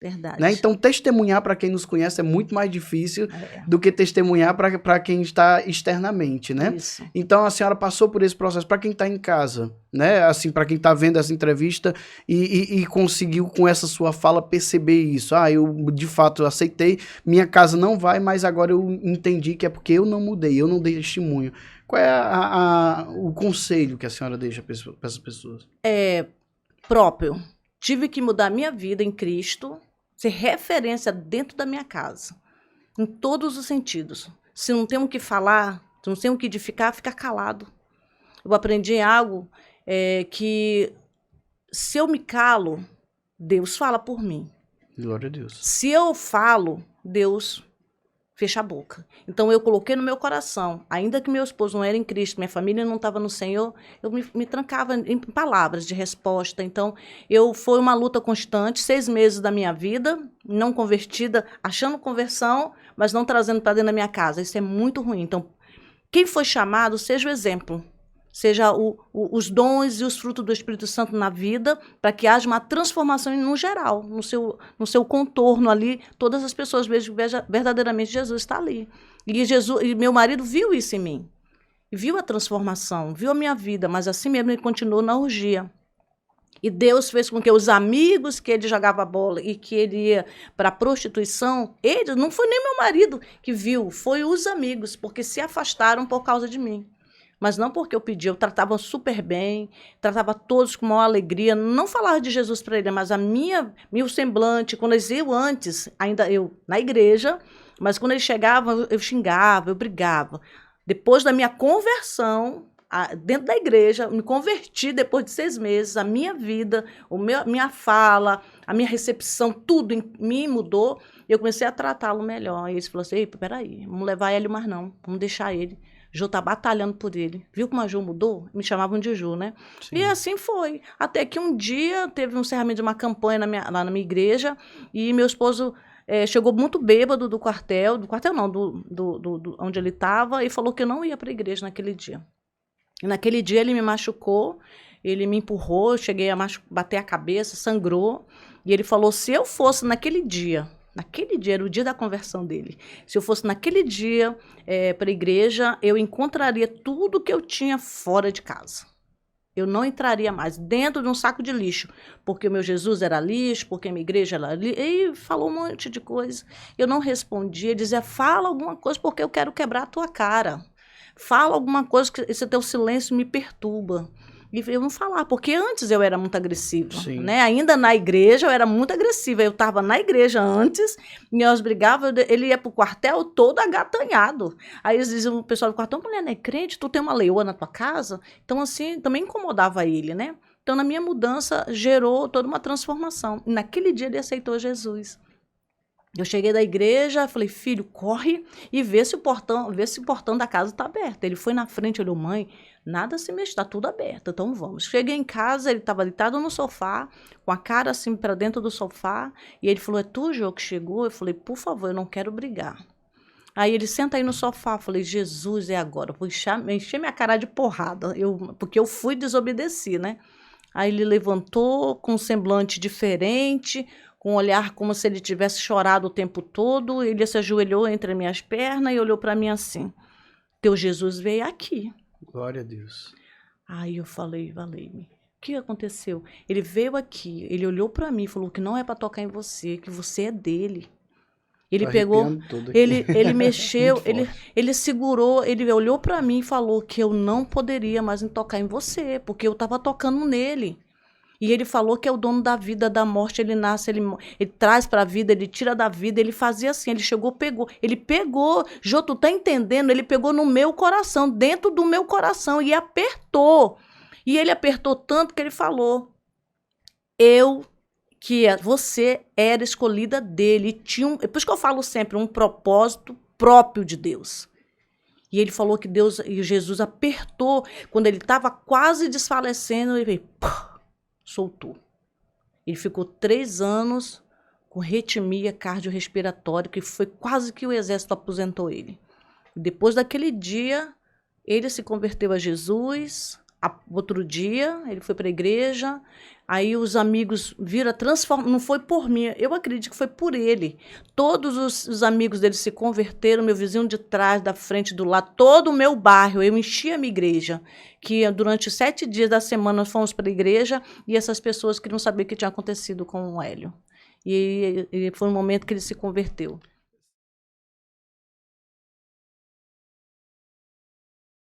Verdade. Né? Então, testemunhar para quem nos conhece é muito mais difícil do que testemunhar para quem está externamente, né? Isso. Então, a senhora passou por esse processo. Para quem está em casa, né? Assim, para quem está vendo essa entrevista e conseguiu, com essa sua fala, perceber isso. Eu, de fato, aceitei, minha casa não vai, mas agora eu entendi que é porque eu não mudei, eu não dei testemunho. Qual é o conselho que a senhora deixa para essas pessoas? Próprio. Tive que mudar minha vida em Cristo, ser referência dentro da minha casa, em todos os sentidos. Se não tem o que falar, se não tem o que edificar, fica calado. Eu aprendi algo que se eu me calo, Deus fala por mim. Glória a Deus. Se eu falo, Deus fecha a boca. Então eu coloquei no meu coração, ainda que meu esposo não era em Cristo, minha família não estava no Senhor, eu me trancava em palavras de resposta. Então foi uma luta constante, 6 meses da minha vida, não convertida, achando conversão, mas não trazendo para dentro da minha casa. Isso é muito ruim. Então, quem foi chamado, seja o exemplo. Seja os dons e os frutos do Espírito Santo na vida, para que haja uma transformação no geral, no seu contorno ali, todas as pessoas vejam verdadeiramente Jesus está ali. E meu marido viu isso em mim, viu a transformação, viu a minha vida, mas assim mesmo ele continuou na orgia. E Deus fez com que os amigos que ele jogava bola e que ele ia para a prostituição, ele não foi nem meu marido que viu, foi os amigos, porque se afastaram por causa de mim. Mas não porque eu pedi, eu tratava super bem, tratava todos com maior alegria, não falava de Jesus para ele, mas meu semblante, quando eles iam antes, ainda eu na igreja, mas quando eles chegavam, eu xingava, eu brigava. Depois da minha conversão, dentro da igreja, me converti depois de 6 meses, a minha vida, minha fala, a minha recepção, tudo em mim mudou, e eu comecei a tratá-lo melhor. E eles falaram assim, peraí, vamos levar ele mais não, vamos deixar ele. Jô tá batalhando por ele. Viu como a Jô mudou? Me chamavam de Jô, né? Sim. E assim foi. Até que um dia teve um encerramento de uma campanha lá na minha igreja e meu esposo chegou muito bêbado do quartel não, onde ele estava, e falou que eu não ia para a igreja naquele dia. E naquele dia ele me machucou, ele me empurrou, eu cheguei a bater a cabeça, sangrou, e ele falou, se eu fosse naquele dia era o dia da conversão dele. Se eu fosse naquele dia para a igreja, eu encontraria tudo que eu tinha fora de casa. Eu não entraria mais dentro de um saco de lixo, porque o meu Jesus era lixo, porque a minha igreja era lixo. E falou um monte de coisa. Eu não respondia, dizia, fala alguma coisa porque eu quero quebrar a tua cara. Fala alguma coisa que esse teu silêncio me perturba. E eu não falar, porque antes eu era muito agressiva, né? Ainda na igreja eu era muito agressiva. Eu estava na igreja antes, e nós brigávamos, ele ia para o quartel todo agatanhado. Aí eles diziam, o pessoal do quartel, mulher, não é crente? Tu tem uma leoa na tua casa? Então, assim, também incomodava ele, né? Então, na minha mudança, gerou toda uma transformação. E naquele dia ele aceitou Jesus. Eu cheguei da igreja, falei, filho, corre e vê se o portão da casa está aberto. Ele foi na frente, olhou, mãe, nada se mexe, está tudo aberto, então vamos. Cheguei em casa, ele estava deitado no sofá, com a cara assim para dentro do sofá, e ele falou, é tu, Jô, que chegou? Eu falei, por favor, eu não quero brigar. Aí ele, senta aí no sofá. Eu falei, Jesus, é agora. Eu vou encher minha cara de porrada, porque eu fui e desobedeci, né? Aí ele levantou com um semblante diferente, com um olhar como se ele tivesse chorado o tempo todo. Ele se ajoelhou entre as minhas pernas e olhou para mim assim, teu Jesus veio aqui. Glória a Deus. Aí eu falei, valei-me. O que aconteceu? Ele veio aqui, ele olhou para mim e falou que não é para tocar em você, que você é dele. Ele pegou, ele mexeu, ele segurou, ele olhou para mim e falou que eu não poderia mais tocar em você, porque eu estava tocando nele. E ele falou que é o dono da vida, da morte, ele nasce, ele traz para a vida, ele tira da vida, ele fazia assim, ele chegou, ele pegou, Jô, tu tá entendendo? Ele pegou no meu coração, dentro do meu coração, e apertou. E ele apertou tanto que ele falou, você era escolhida dele, por isso que eu falo sempre, um propósito próprio de Deus. E ele falou que Deus e Jesus apertou, quando ele estava quase desfalecendo, ele veio, soltou. Ele ficou 3 anos com arritmia cardiorrespiratória, que foi quase que o exército aposentou ele. Depois daquele dia, ele se converteu a Jesus, Outro dia, ele foi para a igreja, aí os amigos viram a transformação, não foi por mim, eu acredito que foi por ele. Todos os amigos dele se converteram, meu vizinho de trás, da frente, do lado, todo o meu bairro, eu enchi a minha igreja, que durante 7 dias da semana fomos para a igreja, e essas pessoas queriam saber o que tinha acontecido com o Hélio. E foi um momento que ele se converteu.